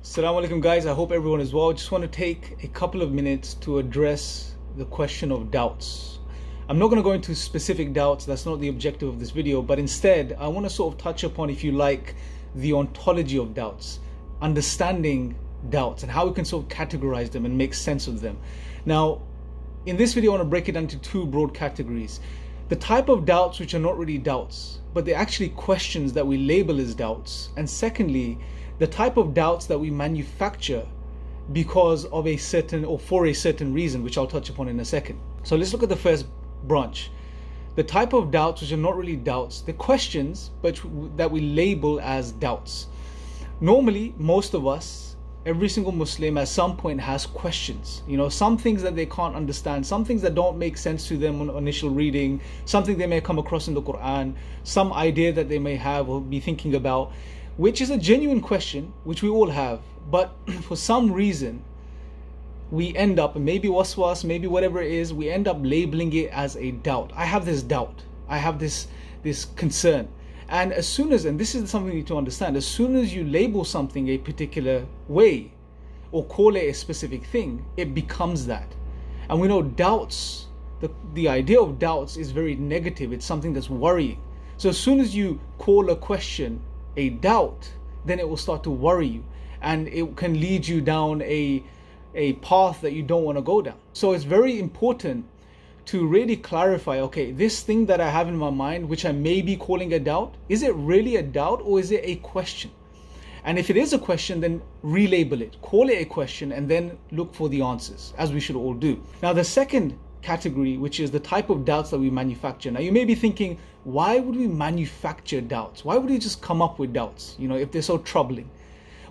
Assalamu alaikum guys, I hope everyone is well. Just want to take a couple of minutes to address the question of doubts. I'm not going to go into specific doubts, that's not the objective of this video, but instead I want to sort of touch upon, if you like, the ontology of doubts, understanding doubts and how we can sort of categorize them and make sense of them. Now, in this video I want to break it down into two broad categories. The type of doubts which are not really doubts, but they're actually questions that we label as doubts. And secondly, the type of doubts that we manufacture because of a certain or for a certain reason, which I'll touch upon in a second. So let's look at the first branch. The type of doubts which are not really doubts, they're questions but that we label as doubts. Normally, most of us, every single Muslim at some point has questions. You know, some things that they can't understand, some things that don't make sense to them on initial reading, something they may come across in the Quran, some idea that they may have or be thinking about, which is a genuine question, which we all have, but for some reason we end up, maybe waswas, maybe whatever it is, we end up labeling it as a doubt. I have this doubt, I have this concern. And as soon as, and this is something you need to understand, as soon as you label something a particular way or call it a specific thing, it becomes that. And we know doubts, the idea of doubts is very negative. It's something that's worrying. So as soon as you call a question a doubt, then it will start to worry you, and it can lead you down a path that you don't want to go down. So it's very important to really clarify, okay, this thing that I have in my mind, which I may be calling a doubt, is it really a doubt or is it a question? And if it is a question, then relabel it, call it a question, and then look for the answers, as we should all do. Now, the second category, which is the type of doubts that we manufacture. Now, you may be thinking, why would we manufacture doubts? Why would we just come up with doubts, you know, if they're so troubling?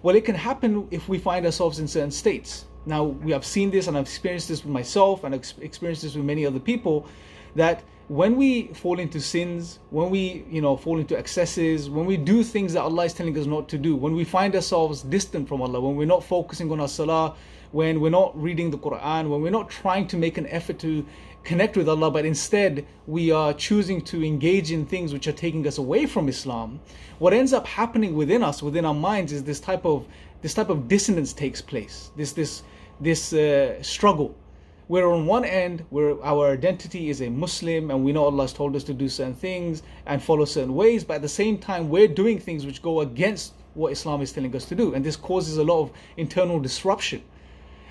Well, it can happen if we find ourselves in certain states. Now, we have seen this, and I've experienced this with myself, and I've experienced this with many other people, that when we fall into sins, when we, fall into excesses, when we do things that Allah is telling us not to do, when we find ourselves distant from Allah, when we're not focusing on our salah, when we're not reading the Quran, when we're not trying to make an effort to connect with Allah, but instead we are choosing to engage in things which are taking us away from Islam, what ends up happening within us, within our minds, is this type of dissonance takes place. This struggle, where on one end, where our identity is a Muslim and we know Allah has told us to do certain things and follow certain ways, but at the same time we're doing things which go against what Islam is telling us to do, and this causes a lot of internal disruption.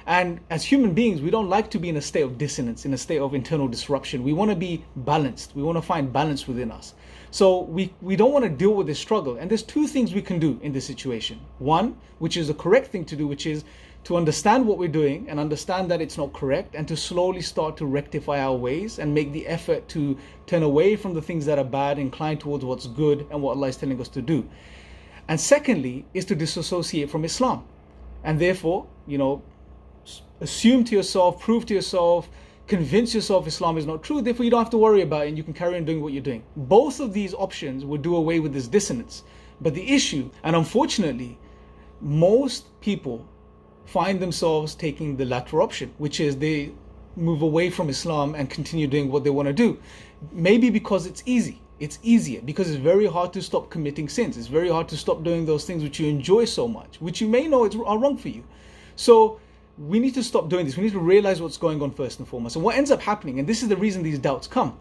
And as human beings, we don't like to be in a state of dissonance, in a state of internal disruption. We want to be balanced. We want to find balance within us. So we don't want to deal with this struggle. And there's two things we can do in this situation. One, which is the correct thing to do, which is to understand what we're doing and understand that it's not correct, and to slowly start to rectify our ways and make the effort to turn away from the things that are bad, incline towards what's good and what Allah is telling us to do. And secondly, is to disassociate from Islam. And therefore, assume to yourself, prove to yourself, convince yourself Islam is not true, therefore you don't have to worry about it and you can carry on doing what you're doing. Both of these options would do away with this dissonance. But the issue, and unfortunately, most people find themselves taking the latter option, which is they move away from Islam and continue doing what they want to do. Maybe because it's easy. It's easier because it's very hard to stop committing sins. It's very hard to stop doing those things which you enjoy so much, which you may know are wrong for you. So we need to stop doing this. We need to realize what's going on first and foremost. And what ends up happening, and this is the reason these doubts come,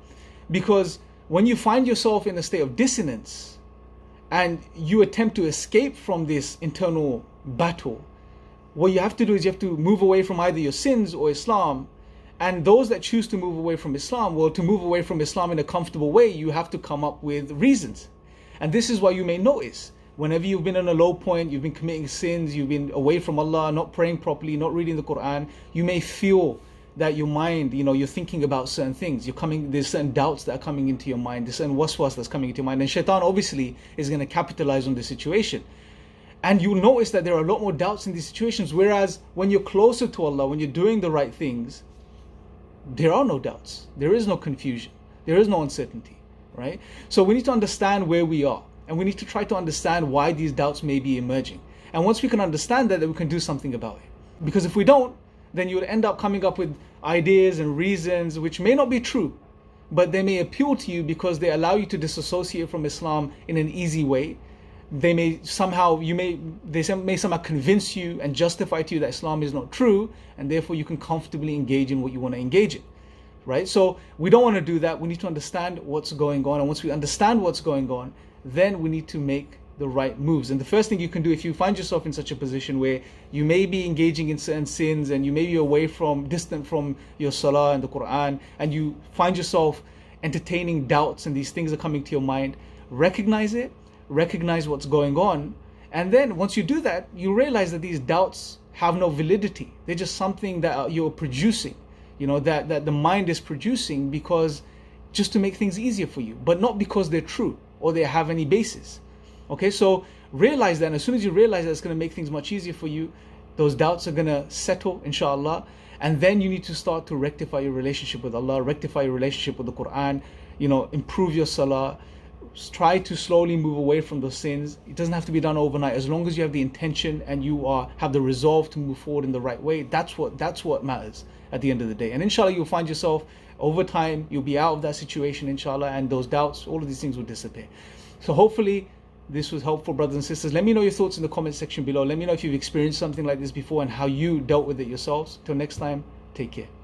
because when you find yourself in a state of dissonance and you attempt to escape from this internal battle, what you have to do is you have to move away from either your sins or Islam. And those that choose to move away from Islam, well, to move away from Islam in a comfortable way, you have to come up with reasons. And this is why you may notice, whenever you've been on a low point, you've been committing sins, you've been away from Allah, not praying properly, not reading the Quran, you may feel that your mind, you're thinking about certain things. There's certain doubts that are coming into your mind, there's certain waswas that's coming into your mind. And shaitan obviously is going to capitalize on the situation. And you'll notice that there are a lot more doubts in these situations, whereas when you're closer to Allah, when you're doing the right things, there are no doubts. There is no confusion. There is no uncertainty, right? So we need to understand where we are. And we need to try to understand why these doubts may be emerging. And once we can understand that, then we can do something about it. Because if we don't, then you'll end up coming up with ideas and reasons which may not be true, but they may appeal to you because they allow you to disassociate from Islam in an easy way. they may somehow may somehow convince you and justify to you that Islam is not true, and therefore you can comfortably engage in what you want to engage in, right? So we don't want to do that. We need to understand what's going on, and once we understand what's going on, then we need to make the right moves. And the first thing you can do, if you find yourself in such a position where you may be engaging in certain sins and you may be distant from your salah and the Quran, and you find yourself entertaining doubts and these things are coming to your mind, recognize it, recognize what's going on, and then once you do that, you realize that these doubts have no validity. They're just something that you're producing, that the mind is producing because just to make things easier for you, but not because they're true or they have any basis. Okay, so realize that, and as soon as you realize that, it's going to make things much easier for you. Those doubts are going to settle, inshallah, and then you need to start to rectify your relationship with Allah, rectify your relationship with the Quran, improve your salah, try to slowly move away from those sins. It doesn't have to be done overnight. As long as you have the intention and you have the resolve to move forward in the right way, that's what matters at the end of the day. And inshallah, you'll find yourself over time, you'll be out of that situation, inshallah, and those doubts, all of these things will disappear. So hopefully this was helpful, brothers and sisters. Let me know your thoughts in the comment section below. Let me know if you've experienced something like this before and how you dealt with it yourselves. Till next time, take care.